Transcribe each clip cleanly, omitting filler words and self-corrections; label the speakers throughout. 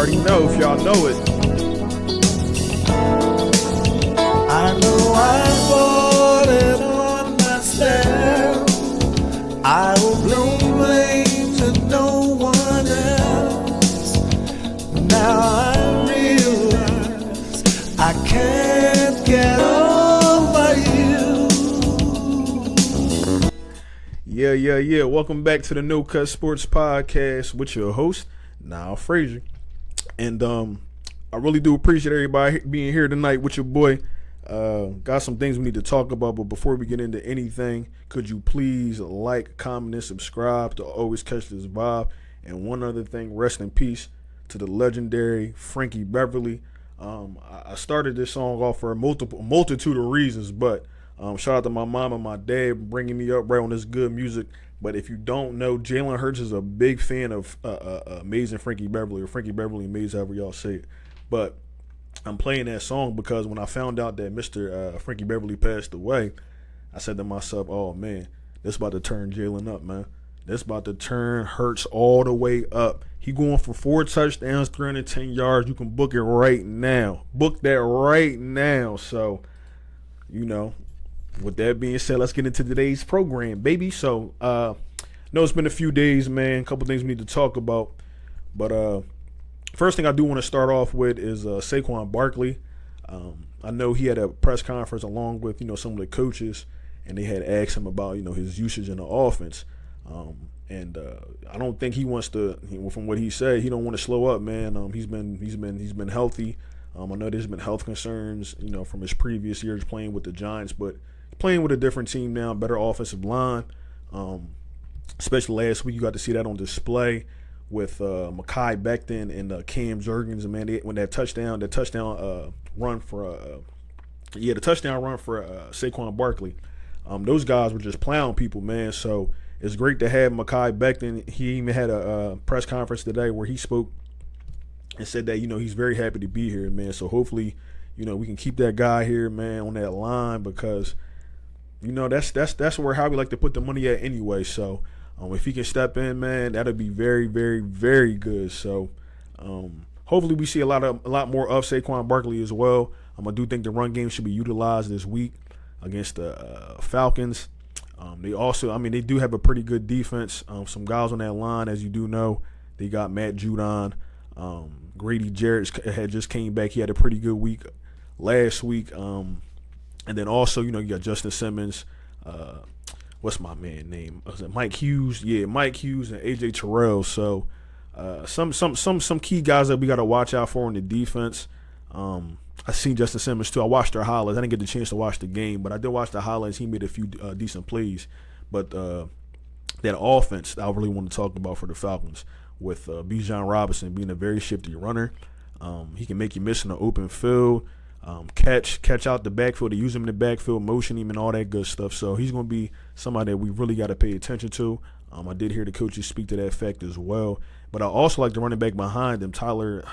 Speaker 1: already know if y'all know it.
Speaker 2: I know I bought it on myself. I will blame to no one else. Now I realize I can't get over you.
Speaker 1: Yeah. Welcome back to the No Cut Sports Podcast with your host, Niall Frazier. And I really do appreciate everybody being here tonight with your boy. Got some things we need to talk about, but before we get into anything, could you please like, comment, and subscribe to always catch this vibe? And one other thing, rest in peace to the legendary Frankie Beverly. I started this song off for a multitude of reasons, but shout out to my mom and my dad bringing me up right on this good music. But if you don't know, Jalen Hurts is a big fan of Amazing Frankie Beverly, or Frankie Beverly Amazing, however y'all say it. But I'm playing that song because when I found out that Mr. Frankie Beverly passed away, I said to myself, oh man, this about to turn Jalen up, man. This about to turn Hurts all the way up. He going for 4 touchdowns, 310 yards. You can book it right now. Book that right now. So, with that being said, let's get into today's program, baby. So, know it's been a few days, man. A couple things we need to talk about. But first thing I do want to start off with is Saquon Barkley. I know he had a press conference along with, some of the coaches, and they had asked him about, his usage in the offense. And I don't think he wants to. From what he said, he don't want to slow up, man. He's been healthy. I know there's been health concerns, from his previous years playing with the Giants, but playing with a different team now, better offensive line. Especially last week, you got to see that on display with Mekhi Becton and Cam Jurgens. And man, when the touchdown run for Saquon Barkley, those guys were just plowing people, man. So it's great to have Mekhi Becton. He even had a press conference today where he spoke and said that he's very happy to be here, man. So hopefully, we can keep that guy here, man, on that line, because that's where how we like to put the money at anyway. So if he can step in, man, that'll be very, very, very good. So hopefully we see a lot more of Saquon Barkley as well. I do think the run game should be utilized this week against the Falcons. They do have a pretty good defense. Some guys on that line, as you do know, they got Matt Judon. Grady Jarrett had just came back. He had a pretty good week last week. And then also, you got Justin Simmons. What's my man name? Was it Mike Hughes? Yeah, Mike Hughes and AJ Terrell. So some key guys that we got to watch out for in the defense. I seen Justin Simmons too. I watched their highlights. I didn't get the chance to watch the game, but I did watch the highlights. He made a few decent plays. But that offense I really want to talk about for the Falcons, with Bijan Robinson being a very shifty runner. He can make you miss in the open field. Catch out the backfield, to use him in the backfield, motion him, and all that good stuff. So he's going to be somebody that we really got to pay attention to. I did hear the coaches speak to that fact as well. But I also like the running back behind him, Tyler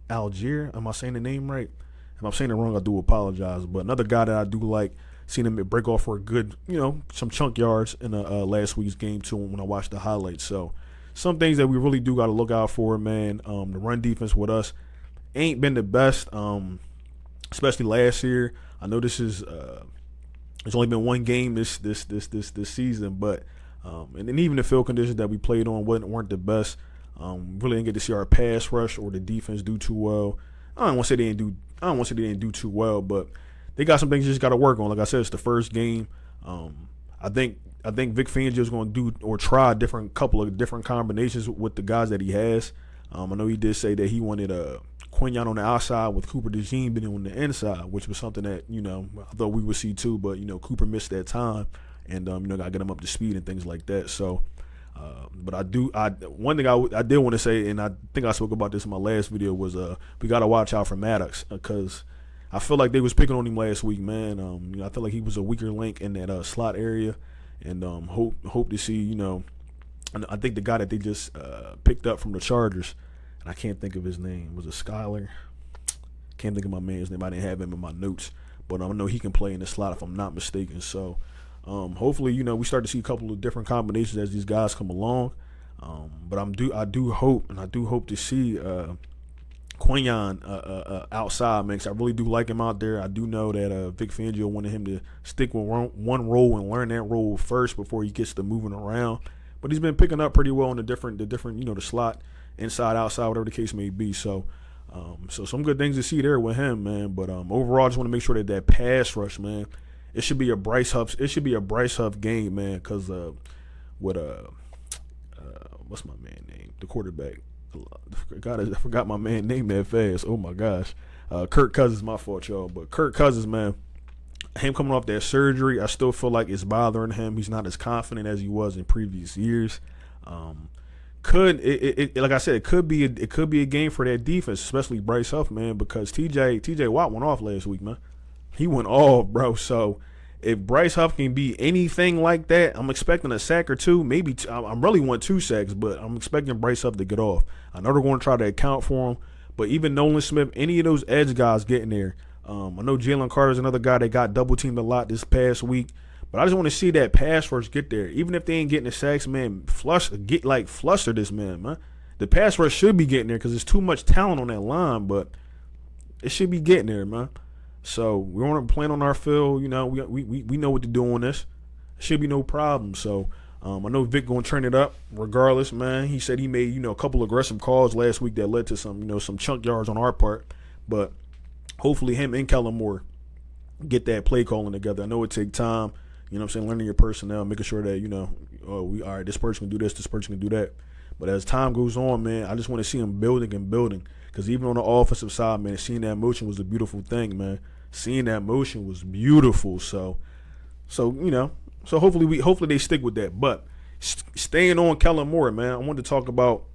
Speaker 1: Algier. Am I saying the name right? If I'm saying it wrong, I do apologize. But another guy that I do like, seen him break off for a good, some chunk yards in last week's game too when I watched the highlights. So some things that we really do got to look out for, man. The run defense with us ain't been the best, especially last year. I know this is there's only been one game this season, but and then even the field conditions that we played on weren't the best. Really didn't get to see our pass rush or the defense do too well. I don't want to say they didn't do too well, but they got some things you just got to work on. Like I said, it's the first game. I think Vic Fangio is going to do or try a couple of different combinations with the guys that he has. I know he did say that he wanted Quinyon on the outside with Cooper DeJean being on the inside, which was something that I thought we would see too. But Cooper missed that time, and got to get him up to speed and things like that. So, but one thing I did want to say, and I think I spoke about this in my last video, was we got to watch out for Maddox, because I feel like they was picking on him last week, man. I feel like he was a weaker link in that slot area, and hope to see, I think the guy that they just picked up from the Chargers, and I can't think of his name. Was it Skyler? Can't think of my man's name. I didn't have him in my notes, but I know he can play in the slot if I'm not mistaken. So hopefully, we start to see a couple of different combinations as these guys come along. But I do hope to see Quinyon outside, man, 'cause I really do like him out there. I do know that Vic Fangio wanted him to stick with one role and learn that role first before he gets to moving around. But he's been picking up pretty well in the different the slot, inside, outside, whatever the case may be. So some good things to see there with him, man. But overall, I just want to make sure that pass rush, man, it should be a Bryce Huff game, man, because with what's my man name, the quarterback. God, I forgot my man name that fast. Oh my gosh, Kirk Cousins, my fault, y'all. But Kirk Cousins, man, him coming off that surgery, I still feel like it's bothering him. He's not as confident as he was in previous years. Like I said, it could be a game for that defense, especially Bryce Huff, man, because TJ Watt went off last week, man. He went off, bro. So if Bryce Huff can be anything like that, I'm expecting a sack or two. Maybe I really want 2 sacks, but I'm expecting Bryce Huff to get off. I know they're going to try to account for him, but even Nolan Smith, any of those edge guys getting there. I know Jalen Carter's another guy that got double teamed a lot this past week, but I just want to see that pass rush get there. Even if they ain't getting the sacks, man, fluster this man. The pass rush should be getting there because there's too much talent on that line, but it should be getting there, man. So we want to plan on our field. You know, we know what to do on this. Should be no problem. So I know Vic going to turn it up regardless, man. He said he made a couple aggressive calls last week that led to some chunk yards on our part, but hopefully him and Kellen Moore get that play calling together. I know it take time. You know what I'm saying? Learning your personnel, making sure that all right, this person can do this person can do that. But as time goes on, man, I just want to see him building and building. Because even on the offensive side, man, seeing that motion was a beautiful thing, man. Seeing that motion was beautiful. So hopefully they stick with that. But staying on Kellen Moore, man, I wanted to talk about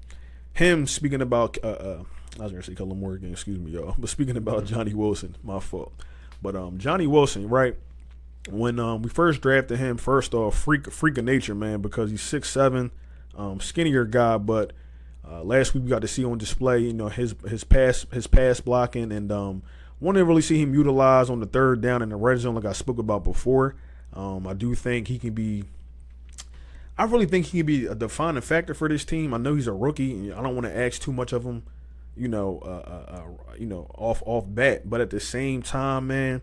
Speaker 1: him. Speaking about I was gonna say Kellen Moore again, excuse me, y'all. But speaking about Johnny Wilson, my fault. But Johnny Wilson, right? When we first drafted him, first off, freak of nature, man, because he's 6'7", skinnier guy, but last week we got to see on display, his pass blocking, and want to really see him utilized on the third down in the red zone, like I spoke about before. I do think he can be. I really think he can be a defining factor for this team. I know he's a rookie, and I don't want to ask too much of him, off bat. But at the same time, man,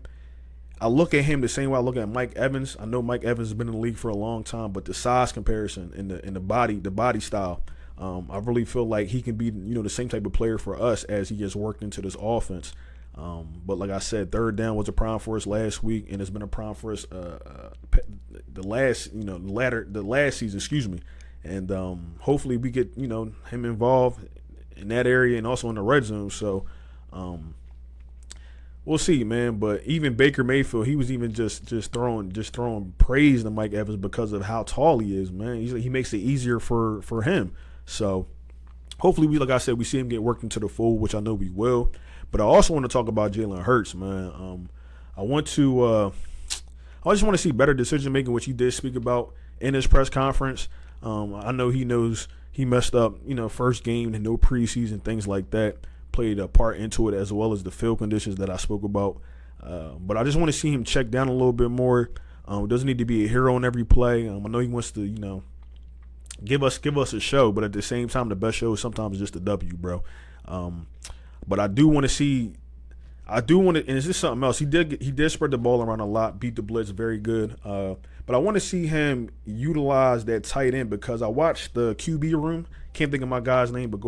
Speaker 1: I look at him the same way I look at Mike Evans. I know Mike Evans has been in the league for a long time, but the size comparison and the body style, I really feel like he can be, the same type of player for us as he gets worked into this offense. But like I said, third down was a problem for us last week, and it's been a problem for us the last season, excuse me. And hopefully we get him involved in that area and also in the red zone. So we'll see, man. But even Baker Mayfield, he was even just throwing praise to Mike Evans because of how tall he is, man. He makes it easier for him. So hopefully like I said, we see him get worked into the fold, which I know we will. But I also want to talk about Jalen Hurts, man. I just want to see better decision making, which he did speak about in his press conference. I know he knows he messed up, first game and no preseason, things like that played a part into it, as well as the field conditions that I spoke about. But I just want to see him check down a little bit more. Doesn't need to be a hero on every play. I know he wants to, give us a show, but at the same time, the best show is sometimes just a W, bro. But I do want to, and it's just something else. He did spread the ball around a lot, beat the blitz very good. But I want to see him utilize that tight end, because I watched the QB room. Can't think of my guy's name, but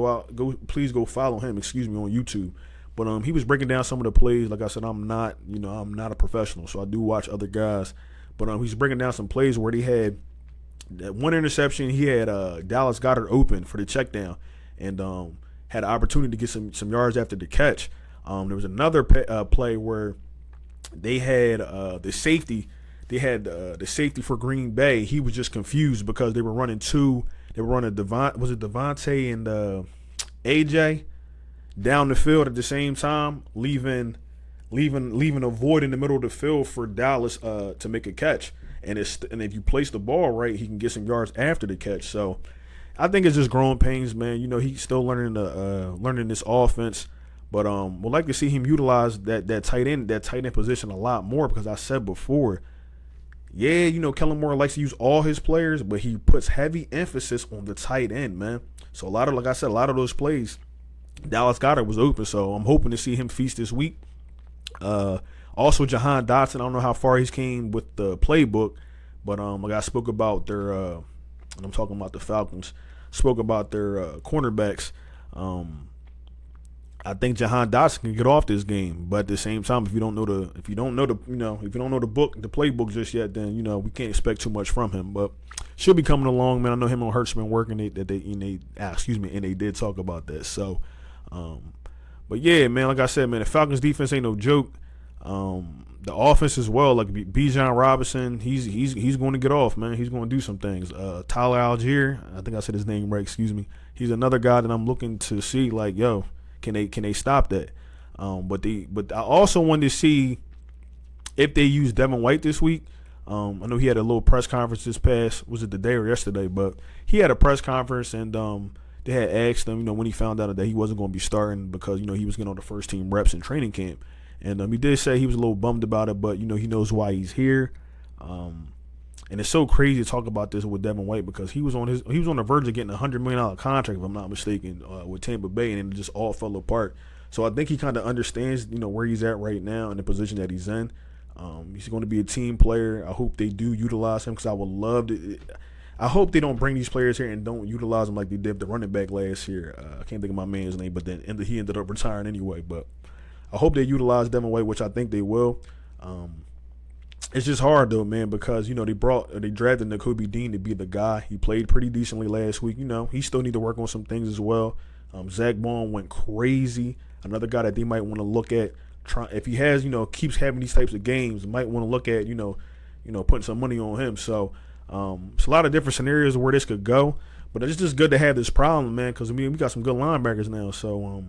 Speaker 1: please go follow him, on YouTube. But he was breaking down some of the plays. Like I said, I'm not a professional, so I do watch other guys. But he's breaking down some plays where he had that one interception. He had Dallas Goedert open for the check down, and had an opportunity to get some yards after the catch. There was another play where they had the safety. They had the safety for Green Bay. He was just confused because they were running two. They were running Devontae and AJ down the field at the same time, leaving a void in the middle of the field for Dallas to make a catch. And if you place the ball right, he can get some yards after the catch. So I think it's just growing pains, man. He's still learning this offense, but we'd like to see him utilize that tight end position a lot more, because I said before, Yeah, Kellen Moore likes to use all his players, but he puts heavy emphasis on the tight end, man. So like I said, a lot of those plays, Dallas Goedert was open. So I'm hoping to see him feast this week. Also, Jahan Dotson, I don't know how far he's came with the playbook, but like I spoke about their, and I'm talking about the Falcons, spoke about their cornerbacks. I think Jahan Dotson can get off this game, but at the same time, if you don't know the playbook just yet, then we can't expect too much from him. But she'll be coming along, man. I know him and Hurts been working it, and they did talk about that. So, but yeah, man, like I said, man, the Falcons defense ain't no joke. The offense as well, like Bijan Robinson, he's going to get off, man. He's going to do some things. Tyler Algier, I think I said his name right. Excuse me. He's another guy that I'm looking to see, like, yo. Can they stop that? But I also wanted to see if they use Devin White this week. I know he had a little press conference this past, was it the day or yesterday? But he had a press conference and they had asked him, when he found out that he wasn't going to be starting because he was getting on the first team reps in training camp, and he did say he was a little bummed about it, but he knows why he's here. And it's so crazy to talk about this with Devin White because he was on the verge of getting a $100 million contract, if I'm not mistaken, with Tampa Bay, and it just all fell apart. So I think he kind of understands, where he's at right now and the position that he's in. He's going to be a team player. I hope they do utilize him because I would love to. I hope they don't bring these players here and don't utilize them like they did the running back last year. I can't think of my man's name, but then he ended up retiring anyway. But I hope they utilize Devin White, which I think they will. It's just hard though, man, because they drafted Nakobe Dean to be the guy. He played pretty decently last week. He still need to work on some things as well. Zach Bond went crazy. Another guy that they might want to look at. If he has, keeps having these types of games, might want to look at, putting some money on him. So it's a lot of different scenarios where this could go. But it's just good to have this problem, man, because we got some good linebackers now. So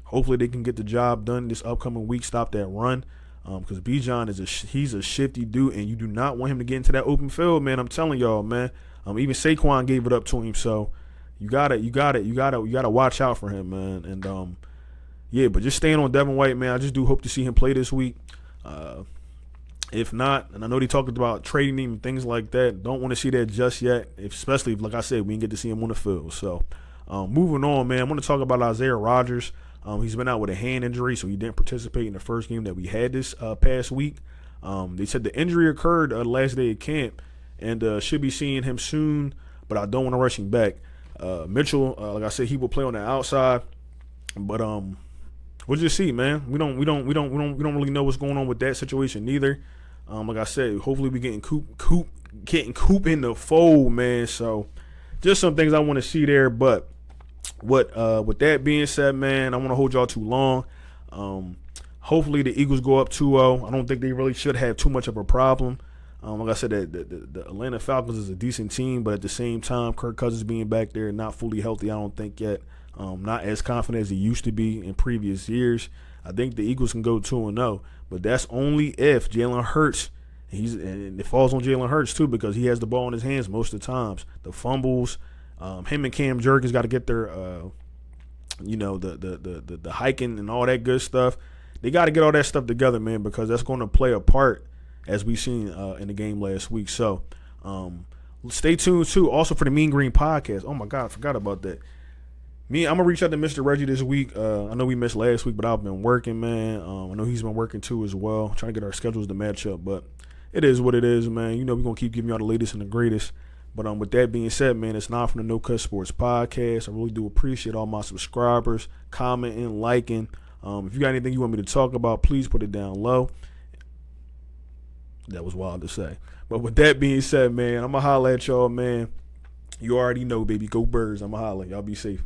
Speaker 1: hopefully they can get the job done this upcoming week, stop that run. Because Bijan he's a shifty dude, and you do not want him to get into that open field, man. I'm telling y'all, man. Even Saquon gave it up to him, so you gotta watch out for him, man. And yeah, but just staying on Devin White, man. I just do hope to see him play this week. If not, and I know they talked about trading him and things like that. Don't want to see that just yet, especially if, like I said, we didn't get to see him on the field. So moving on, man. I want to talk about Isaiah Rodgers. He's been out with a hand injury, so he didn't participate in the first game that we had this past week. They said the injury occurred the last day of camp and should be seeing him soon, but I don't want to rush him back. Mitchell, like I said, he will play on the outside, but we'll just see, man. We don't really know what's going on with that situation neither. Like I said, hopefully we getting Coop in the fold, man. So just some things I want to see there, but. With that being said, man, I want to hold y'all too long. Hopefully the Eagles go up 2-0. I don't think they really should have too much of a problem. Like I said, the Atlanta Falcons is a decent team, but at the same time, Kirk Cousins being back there, not fully healthy, I don't think yet. Not as confident as he used to be in previous years. I think the Eagles can go 2-0, but that's only if Jalen Hurts. And it falls on Jalen Hurts too because he has the ball in his hands most of the times. The fumbles. Him and Cam Jerkins got to get their, the hiking and all that good stuff. They got to get all that stuff together, man, because that's going to play a part as we've seen in the game last week. So stay tuned, too, also for the Mean Green podcast. Oh, my God, I forgot about that. I'm going to reach out to Mr. Reggie this week. I know we missed last week, but I've been working, man. I know he's been working, too, as well, trying to get our schedules to match up. But it is what it is, man. We're going to keep giving y'all the latest and the greatest. But with that being said, man, it's not from the No Cut Sports podcast. I really do appreciate all my subscribers, commenting, liking. If you got anything you want me to talk about, please put it down low. That was wild to say. But with that being said, man, I'm going to holler at y'all, man. You already know, baby. Go Birds. I'm going to holler. Y'all be safe.